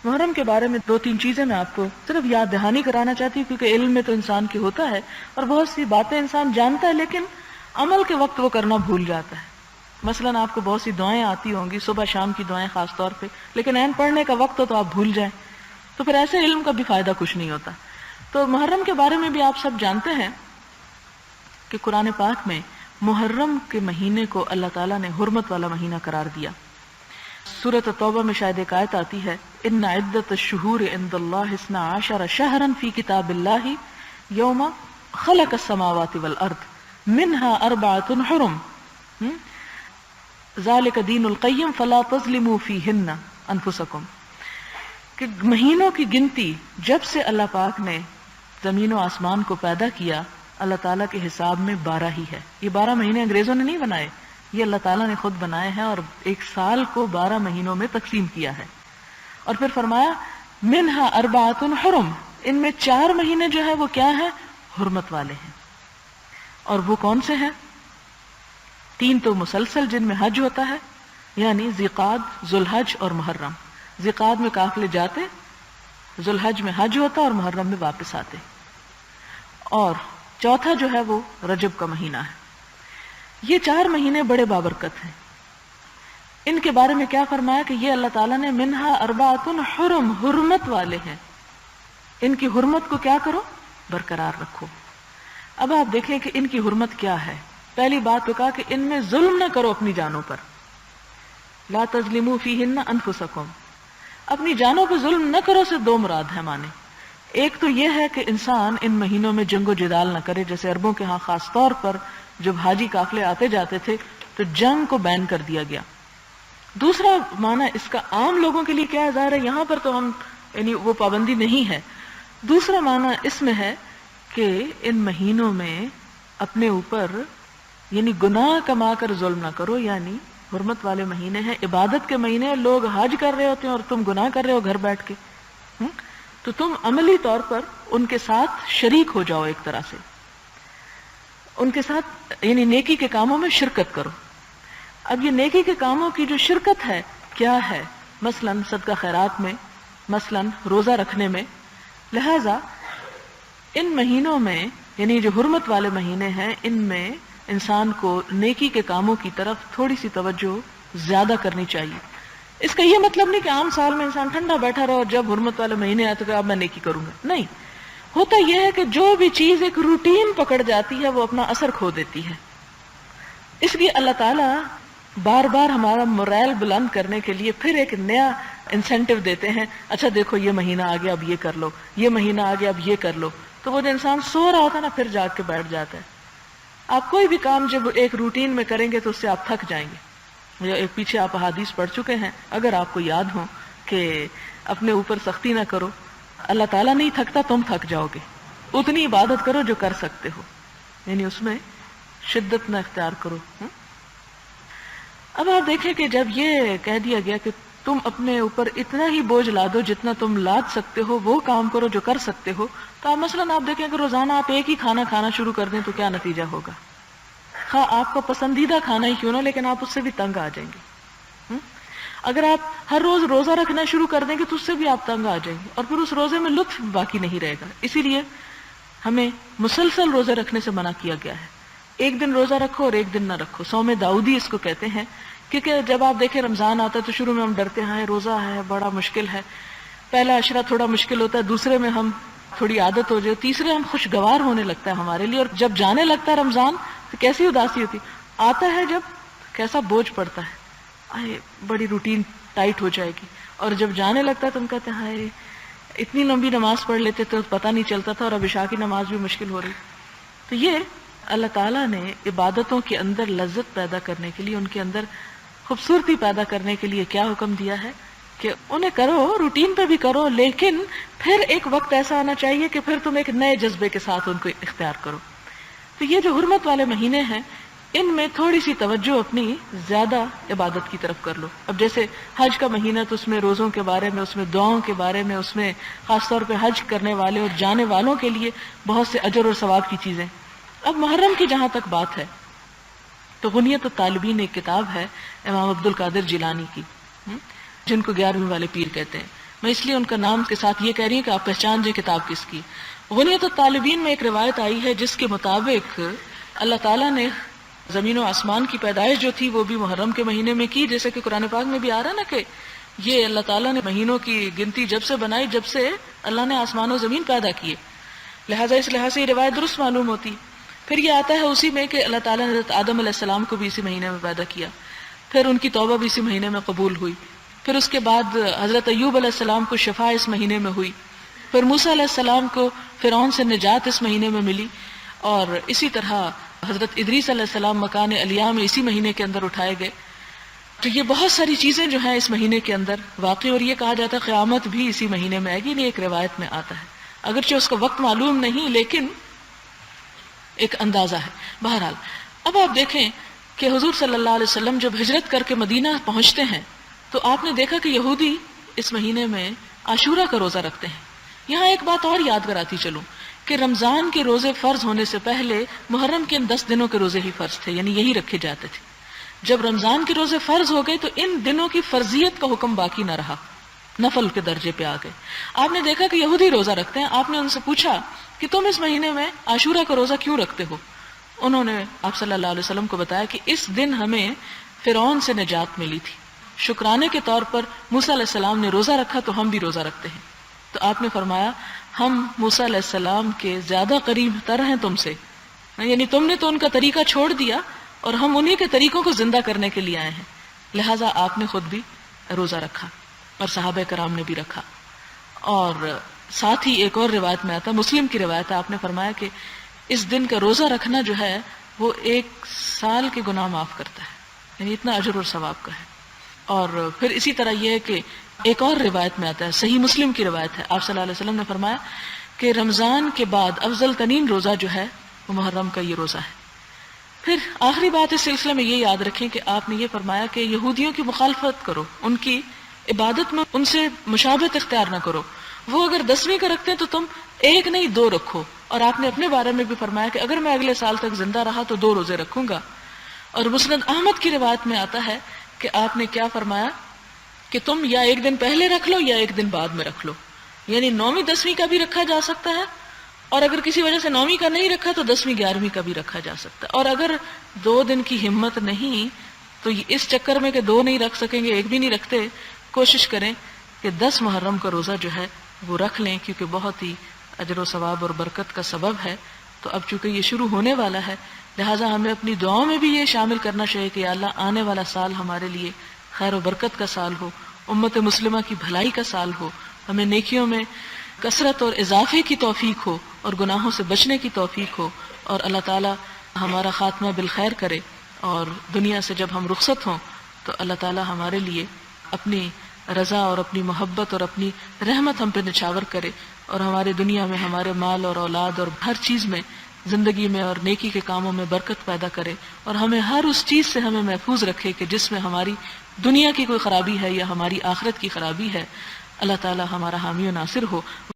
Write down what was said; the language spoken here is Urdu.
محرم کے بارے میں 2-3 چیزیں میں آپ کو صرف یاد دہانی کرانا چاہتی ہوں، کیونکہ علم میں تو انسان کے ہوتا ہے اور بہت سی باتیں انسان جانتا ہے لیکن عمل کے وقت وہ کرنا بھول جاتا ہے۔ مثلاً آپ کو بہت سی دعائیں آتی ہوں گی، صبح شام کی دعائیں خاص طور پہ، لیکن عین پڑھنے کا وقت ہو تو آپ بھول جائیں، تو پھر ایسے علم کا بھی فائدہ کچھ نہیں ہوتا۔ تو محرم کے بارے میں بھی آپ سب جانتے ہیں کہ قرآن پاک میں محرم کے مہینے کو اللہ تعالیٰ نے حرمت والا مہینہ قرار دیا۔ سورۃ توبہ میں شاید ایک آیت آتی ہے، ان عدت الشہور عند اللہ 12 شہرا فی کتاب اللہ یوم خلق السماوات والارض منها 4 حرم ذالک دین القیم فلا تظلموا فیہن انفسکم، کہ مہینوں کی گنتی جب سے اللہ پاک نے زمین و آسمان کو پیدا کیا، اللہ تعالیٰ کے حساب میں 12 ہی ہے۔ یہ 12 مہینے انگریزوں نے نہیں بنائے، یہ اللہ تعالیٰ نے خود بنائے ہیں، اور ایک سال کو 12 مہینوں میں تقسیم کیا ہے۔ اور پھر فرمایا منہا 4 حرم، ان میں 4 مہینے جو ہے وہ کیا ہے؟ حرمت والے ہیں۔ اور وہ کون سے ہیں؟ 3 تو مسلسل جن میں حج ہوتا ہے، یعنی ذیقعد، ذوالحج اور محرم۔ ذیقعد میں قافلے جاتے، ذوالحج میں حج ہوتا اور محرم میں واپس آتے۔ اور چوتھا جو ہے وہ رجب کا مہینہ ہے۔ یہ 4 مہینے بڑے بابرکت ہیں۔ ان کے بارے میں کیا فرمایا کہ یہ اللہ تعالیٰ نے منہا 4 حرم، حرمت والے ہیں، ان کی حرمت کو کیا کرو؟ برقرار رکھو۔ اب آپ دیکھیں کہ ان کی حرمت کیا ہے۔ پہلی بات تو کہا کہ ان میں ظلم نہ کرو اپنی جانوں پر، لا تظلموا فیہن انفسکم، اپنی جانوں پہ ظلم نہ کرو سے 2 مراد ہے معنی۔ ایک تو یہ ہے کہ انسان ان مہینوں میں جنگ و جدال نہ کرے، جیسے عربوں کے ہاں خاص طور پر جب حاجی قافلے آتے جاتے تھے تو جنگ کو بین کر دیا گیا۔ دوسرا معنی اس کا عام لوگوں کے لیے کیا ظاہر ہے، یہاں پر تو ہم یعنی وہ پابندی نہیں ہے۔ دوسرا معنی اس میں ہے کہ ان مہینوں میں اپنے اوپر یعنی گناہ کما کر ظلم نہ کرو، یعنی حرمت والے مہینے ہیں، عبادت کے مہینے، لوگ حج کر رہے ہوتے ہیں اور تم گناہ کر رہے ہو گھر بیٹھ کے، تو تم عملی طور پر ان کے ساتھ شریک ہو جاؤ، ایک طرح سے ان کے ساتھ یعنی نیکی کے کاموں میں شرکت کرو۔ اب یہ نیکی کے کاموں کی جو شرکت ہے کیا ہے؟ مثلا صدقہ خیرات میں، مثلا روزہ رکھنے میں۔ لہذا ان مہینوں میں یعنی جو حرمت والے مہینے ہیں، ان میں انسان کو نیکی کے کاموں کی طرف تھوڑی سی توجہ زیادہ کرنی چاہیے۔ اس کا یہ مطلب نہیں کہ عام سال میں انسان ٹھنڈا بیٹھا رہو اور جب حرمت والے مہینے آتے تو اب میں نیکی کروں گا، نہیں۔ ہوتا یہ ہے کہ جو بھی چیز ایک روٹین پکڑ جاتی ہے وہ اپنا اثر کھو دیتی ہے۔ اس لیے اللہ تعالیٰ بار بار ہمارا مورائل بلند کرنے کے لیے پھر ایک نیا انسینٹیو دیتے ہیں، اچھا دیکھو یہ مہینہ آ گیا اب یہ کر لو، یہ مہینہ آ گیا اب یہ کر لو۔ تو وہ جو انسان سو رہا ہوتا ہے نا پھر جاگ کے بیٹھ جاتا ہے۔ آپ کوئی بھی کام جب ایک روٹین میں کریں گے تو اس سے آپ تھک جائیں گے۔ ایک پیچھے آپ احادیث پڑھ چکے ہیں، اگر آپ کو یاد ہو کہ اپنے اوپر سختی نہ کرو، اللہ تعالیٰ نہیں تھکتا، تم تھک جاؤ گے۔ اتنی عبادت کرو جو کر سکتے ہو، یعنی اس میں شدت نہ اختیار کرو۔ اب آپ دیکھیں کہ جب یہ کہہ دیا گیا کہ تم اپنے اوپر اتنا ہی بوجھ لا دو جتنا تم لاد سکتے ہو، وہ کام کرو جو کر سکتے ہو، تو آپ مثلاً آپ دیکھیں کہ روزانہ آپ ایک ہی کھانا کھانا شروع کر دیں تو کیا نتیجہ ہوگا؟ خواہ آپ کا پسندیدہ کھانا ہی کیوں نہ، لیکن آپ اس سے بھی تنگ آ جائیں گے۔ اگر آپ ہر روز روزہ رکھنا شروع کر دیں گے تو اس سے بھی آپ تنگ آ جائیں گے، اور پھر اس روزے میں لطف باقی نہیں رہے گا۔ اسی لیے ہمیں مسلسل روزے رکھنے سے منع کیا گیا ہے۔ ایک دن روزہ رکھو اور ایک دن نہ رکھو، صوم داؤدی اس کو کہتے ہیں۔ کیونکہ جب آپ دیکھیں رمضان آتا ہے تو شروع میں ہم ڈرتے ہیں روزہ ہے بڑا مشکل ہے، پہلا عشرہ تھوڑا مشکل ہوتا ہے، دوسرے میں ہم تھوڑی عادت ہو جائے، تیسرے ہم خوشگوار ہونے لگتا ہے ہمارے لیے، اور جب جانے لگتا ہے رمضان تو کیسی اداسی ہوتی آتا ہے، جب کیسا بوجھ پڑتا ہے، آئے بڑی روٹین ٹائٹ ہو جائے گی، اور جب جانے لگتا ہے تو ہم کہتے ہیں ہائے اتنی لمبی نماز پڑھ لیتے تو پتہ نہیں چلتا تھا، اور اب عشاء کی نماز بھی مشکل ہو رہی۔ تو یہ اللہ تعالیٰ نے عبادتوں کے اندر لذت پیدا کرنے کے لیے، ان کے اندر خوبصورتی پیدا کرنے کے لیے کیا حکم دیا ہے کہ انہیں کرو، روٹین پہ بھی کرو، لیکن پھر ایک وقت ایسا آنا چاہیے کہ پھر تم ایک نئے جذبے کے ساتھ ان کو اختیار کرو۔ تو یہ جو حرمت والے مہینے ہیں ان میں تھوڑی سی توجہ اپنی زیادہ عبادت کی طرف کر لو۔ اب جیسے حج کا مہینہ تو اس میں روزوں کے بارے میں، اس میں دعاؤں کے بارے میں، اس میں خاص طور پہ حج کرنے والے اور جانے والوں کے لیے بہت سے اجر اور ثواب کی چیزیں۔ اب محرم کی جہاں تک بات ہے تو غنیت الطالبین ایک کتاب ہے امام عبد القادر جیلانی کی، جن کو 11ویں والے پیر کہتے ہیں۔ میں اس لیے ان کا نام کے ساتھ یہ کہہ رہی ہوں کہ آپ پہچان جائیں کتاب کس کی. غنیت الطالبین میں ایک روایت آئی ہے جس کے مطابق اللہ تعالیٰ نے زمین و آسمان کی پیدائش جو تھی وہ بھی محرم کے مہینے میں کی، جیسے کہ قرآن پاک میں بھی آ رہا نا کہ یہ اللہ تعالیٰ نے مہینوں کی گنتی جب سے بنائی جب سے اللہ نے آسمان و زمین پیدا کیے، لہٰذا اس لحاظ سے یہ روایت درست معلوم ہوتی. پھر یہ آتا ہے اسی میں کہ اللہ تعالیٰ نے حضرت آدم علیہ السلام کو بھی اسی مہینے میں پیدا کیا، پھر ان کی توبہ بھی اسی مہینے میں قبول ہوئی، پھر اس کے بعد حضرت ایوب علیہ السلام کو شفا اس مہینے میں ہوئی، پھر موسیٰ علیہ السلام کو فرعون سے نجات اس مہینے میں ملی، اور اسی طرح حضرت ادریس علیہ السلام مکان علیہ میں اسی مہینے کے اندر اٹھائے گئے. تو یہ بہت ساری چیزیں جو ہیں اس مہینے کے اندر واقع، اور یہ کہا جاتا ہے قیامت بھی اسی مہینے میں آئے گی. نہیں، ایک روایت میں آتا ہے، اگرچہ اس کا وقت معلوم نہیں لیکن ایک اندازہ ہے. بہرحال اب آپ دیکھیں کہ حضور صلی اللہ علیہ وسلم جب ہجرت کر کے مدینہ پہنچتے ہیں تو آپ نے دیکھا کہ یہودی اس مہینے میں عاشورہ کا روزہ رکھتے ہیں. یہاں ایک بات اور یاد کراتی چلوں کہ رمضان کے روزے فرض ہونے سے پہلے محرم کے ان 10 دنوں کے روزے ہی فرض تھے، یعنی یہی رکھے جاتے تھے. جب رمضان کے روزے فرض ہو گئے تو ان دنوں کی فرضیت کا حکم باقی نہ رہا، نفل کے درجے پہ آ گئے. آپ نے دیکھا کہ یہودی روزہ رکھتے ہیں، آپ نے ان سے پوچھا کہ تم اس مہینے میں عاشورہ کا روزہ کیوں رکھتے ہو؟ انہوں نے آپ صلی اللہ علیہ وسلم کو بتایا کہ اس دن ہمیں فرعون سے نجات ملی تھی، شکرانے کے طور پر موسیٰ علیہ السلام نے روزہ رکھا تو ہم بھی روزہ رکھتے ہیں. تو آپ نے فرمایا ہم موسیٰ علیہ السلام کے زیادہ قریب تر ہیں تم سے، یعنی تم نے تو ان کا طریقہ چھوڑ دیا اور ہم انہی کے طریقوں کو زندہ کرنے کے لیے آئے ہیں. لہٰذا آپ نے خود بھی روزہ رکھا اور صحابہ کرام نے بھی رکھا. اور ساتھ ہی ایک اور روایت میں آتا، مسلم کی روایت ہے، آپ نے فرمایا کہ اس دن کا روزہ رکھنا جو ہے وہ 1 سال کے گناہ معاف کرتا ہے، یعنی اتنا اجر اور ثواب کا ہے. اور پھر اسی طرح یہ ہے کہ ایک اور روایت میں آتا ہے، صحیح مسلم کی روایت ہے، آپ صلی اللہ علیہ وسلم نے فرمایا کہ رمضان کے بعد افضل ترین روزہ جو ہے وہ محرم کا یہ روزہ ہے. پھر آخری بات اس سلسلے میں یہ یاد رکھیں کہ آپ نے یہ فرمایا کہ یہودیوں کی مخالفت کرو، ان کی عبادت میں ان سے مشابہت اختیار نہ کرو. وہ اگر 10ویں کا رکھتے ہیں تو تم 1 نہیں 2 رکھو. اور آپ نے اپنے بارے میں بھی فرمایا کہ اگر میں اگلے سال تک زندہ رہا تو 2 روزے رکھوں گا. اور مسند احمد کی روایت میں آتا ہے کہ آپ نے کیا فرمایا کہ تم یا 1 دن پہلے رکھ لو یا 1 دن بعد میں رکھ لو، یعنی 9ویں 10ویں کا بھی رکھا جا سکتا ہے، اور اگر کسی وجہ سے 9ویں کا نہیں رکھا تو 10ویں 11ویں کا بھی رکھا جا سکتا ہے. اور اگر 2 دن کی ہمت نہیں تو اس چکر میں کہ 2 نہیں رکھ سکیں گے 1 بھی نہیں رکھتے، کوشش کریں کہ 10 محرم کا روزہ جو ہے وہ رکھ لیں، کیونکہ بہت ہی اجر و ثواب اور برکت کا سبب ہے. تو اب چونکہ یہ شروع ہونے والا ہے لہٰذا ہمیں اپنی دعاؤں میں بھی یہ شامل کرنا چاہیے کہ یا اللہ آنے والا سال ہمارے لیے خیر و برکت کا سال ہو، امت مسلمہ کی بھلائی کا سال ہو، ہمیں نیکیوں میں کثرت اور اضافے کی توفیق ہو اور گناہوں سے بچنے کی توفیق ہو، اور اللہ تعالی ہمارا خاتمہ بالخیر کرے، اور دنیا سے جب ہم رخصت ہوں تو اللہ تعالی ہمارے لیے اپنی رضا اور اپنی محبت اور اپنی رحمت ہم پہ نچھاور کرے، اور ہمارے دنیا میں ہمارے مال اور اولاد اور ہر چیز میں، زندگی میں اور نیکی کے کاموں میں برکت پیدا کرے، اور ہمیں ہر اس چیز سے ہمیں محفوظ رکھے کہ جس میں ہماری دنیا کی کوئی خرابی ہے یا ہماری آخرت کی خرابی ہے. اللہ تعالی ہمارا حامی و ناصر ہو.